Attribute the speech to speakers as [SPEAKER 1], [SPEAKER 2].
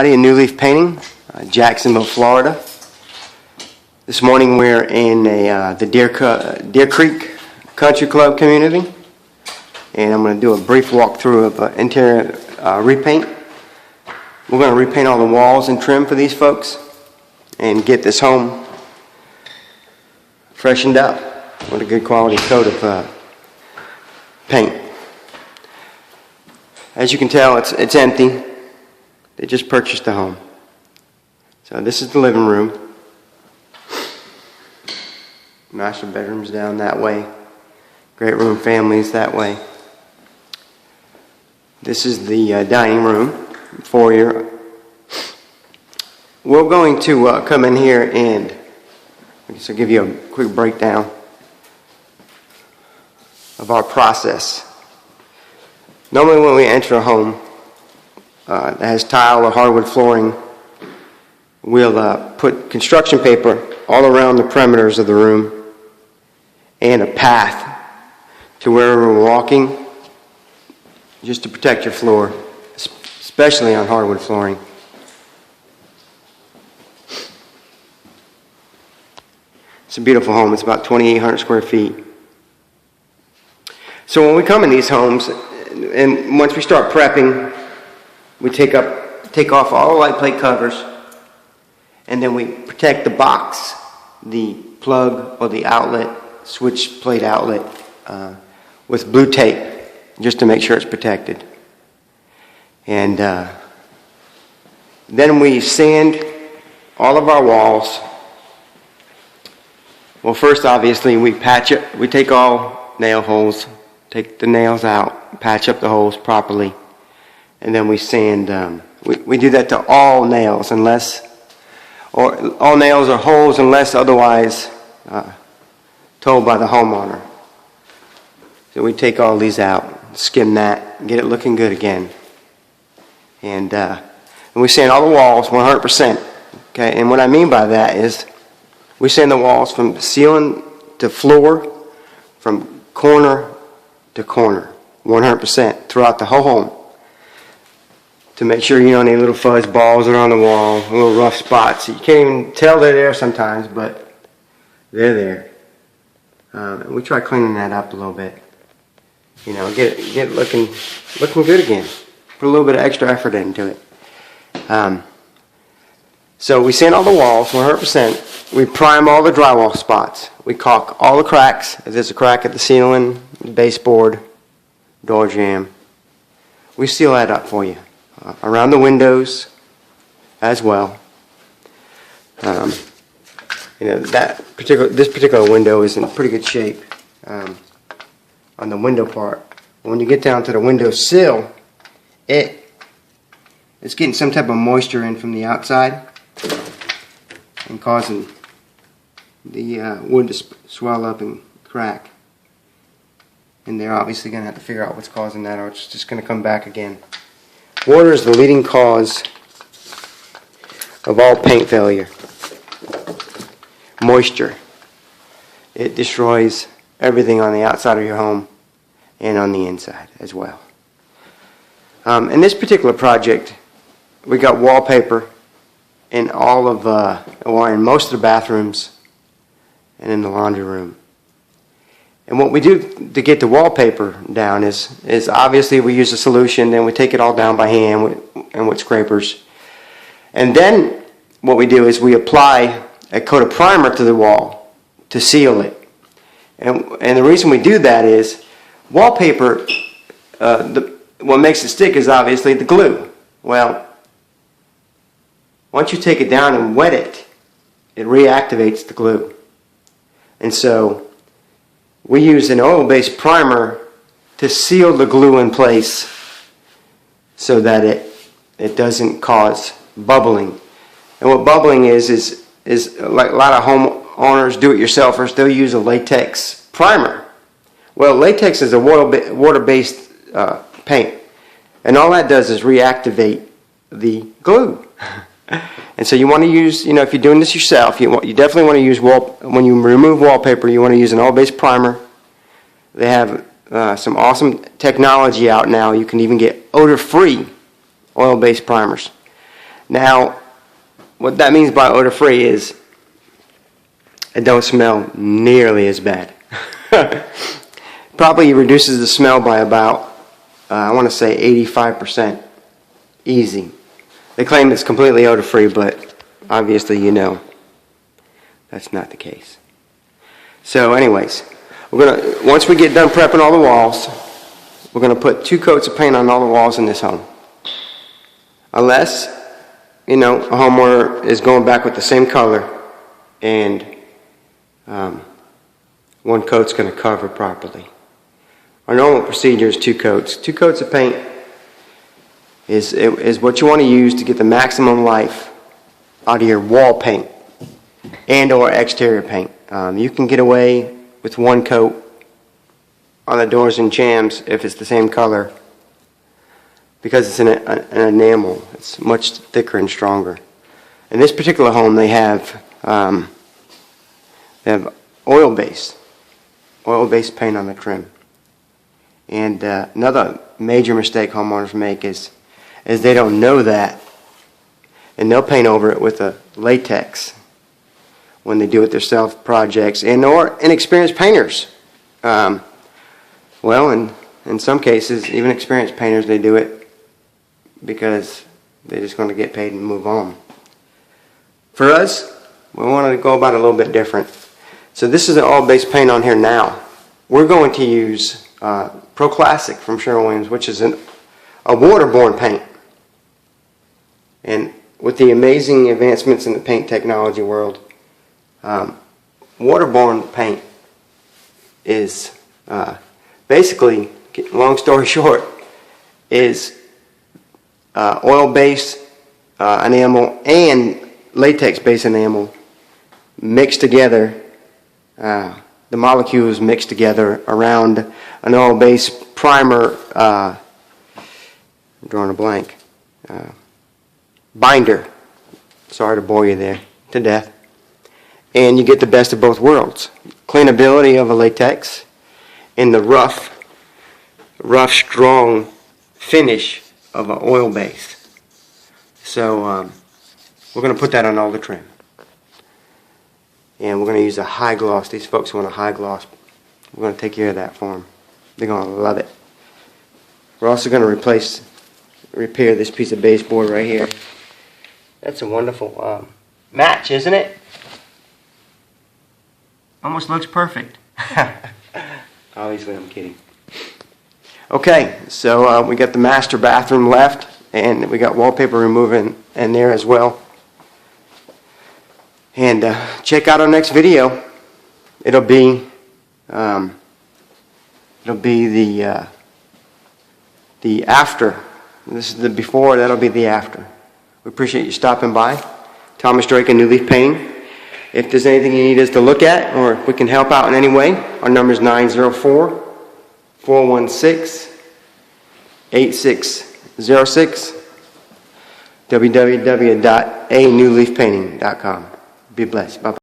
[SPEAKER 1] In New Leaf Painting, Jacksonville, Florida. This morning we're in the Deer Creek Country Club community, and I'm going to do a brief walkthrough of interior repaint. We're going to repaint all the walls and trim for these folks and get this home freshened up with a good quality coat of paint. As you can tell, it's empty. They just purchased the home. So this is the living room. Master bedroom's down that way. Great room families that way. This is the dining room, foyer. We're going to come in here and I'll give you a quick breakdown of our process. Normally when we enter a home that has tile or hardwood flooring, we'll put construction paper all around the perimeters of the room and a path to where we're walking, just to protect your floor, especially on hardwood flooring. It's a beautiful home. It's about 2,800 square feet. So when we come in these homes, and once we start prepping, we take off all the light plate covers, and then we protect the box, the plug or the outlet, switch plate outlet, with blue tape, just to make sure it's protected. And then we sand all of our walls. Well, first, obviously, we patch it. We take all nail holes, take the nails out, patch up the holes properly. And then we sand, we do that to all nails or all nails or holes unless otherwise told by the homeowner. So we take all these out, skim that, get it looking good again. And we sand all the walls 100%. Okay, and what I mean by that is we sand the walls from ceiling to floor, from corner to corner, 100% throughout the whole home, to make sure you don't have any little fuzz balls around the wall, little rough spots. You can't even tell they're there sometimes, but they're there. And we try cleaning that up a little bit. You know, get it looking good again. Put a little bit of extra effort into it. So we sand all the walls 100%. We prime all the drywall spots. We caulk all the cracks. If there's a crack at the ceiling, the baseboard, door jamb, we seal that up for you. Around the windows as well. You know, this particular window is in pretty good shape on the window part. When you get down to the window sill, it's getting some type of moisture in from the outside and causing the wood to swell up and crack. And they're obviously going to have to figure out what's causing that, or it's just going to come back again. Water is the leading cause of all paint failure. Moisture. It destroys everything on the outside of your home and on the inside as well. In this particular project, we got wallpaper in all of, in most of the bathrooms and in the laundry room. And what we do to get the wallpaper down is obviously we use a solution, then we take it all down by hand with scrapers. And then what we do is we apply a coat of primer to the wall to seal it. And the reason we do that is wallpaper, what makes it stick is obviously the glue. Well, once you take it down and wet it, it reactivates the glue. And so we use an oil-based primer to seal the glue in place so that it doesn't cause bubbling. And what bubbling is like a lot of homeowners, do-it-yourselfers, they'll use a latex primer. Well, latex is a water-based paint, and all that does is reactivate the glue. And so you want to use, if you're doing this yourself, you definitely want to use, when you remove wallpaper, you want to use an oil-based primer. They have some awesome technology out now. You can even get odor-free oil-based primers. Now, what that means by odor-free is it don't smell nearly as bad. Probably reduces the smell by about, I want to say 85%. Easy. They claim it's completely odor-free, but obviously you know that's not the case. So anyways, once we get done prepping all the walls, we're going to put 2 coats of paint on all the walls in this home. Unless, you know, a homeowner is going back with the same color and 1 coat's going to cover properly. Our normal procedure is 2 coats. 2 coats of paint is what you want to use to get the maximum life out of your wall paint and or exterior paint. You can get away with 1 coat on the doors and jambs if it's the same color, because it's an enamel. It's much thicker and stronger. In this particular home, they have oil-based paint on the trim. And another major mistake homeowners make is they don't know that, and they'll paint over it with a latex when they do it themselves projects, and or inexperienced painters. Well, in some cases, even experienced painters, they do it because they're just going to get paid and move on. For us, we want to go about it a little bit different. So this is an oil-based paint on here now. We're going to use Pro Classic from Sherwin-Williams, which is a waterborne paint. And with the amazing advancements in the paint technology world, waterborne paint is basically, long story short, is oil-based enamel and latex-based enamel mixed together. The molecules mixed together around an oil-based primer, I'm drawing a blank, binder. Sorry to bore you there to death. And you get the best of both worlds. Cleanability of a latex and the rough, strong finish of an oil base. So we're going to put that on all the trim. And we're going to use a high gloss. These folks want a high gloss. We're going to take care of that for them. They're going to love it. We're also going to repair this piece of baseboard right here. That's a wonderful match, isn't it? Almost looks perfect. Obviously, I'm kidding. Okay, so we got the master bathroom left, and we got wallpaper removing in there as well. And check out our next video. It'll be the after. This is the before. That'll be the after. We appreciate you stopping by. Thomas Drake and New Leaf Painting. If there's anything you need us to look at, or if we can help out in any way, our number is 904-416-8606. www.anewleafpainting.com. Be blessed. Bye-bye.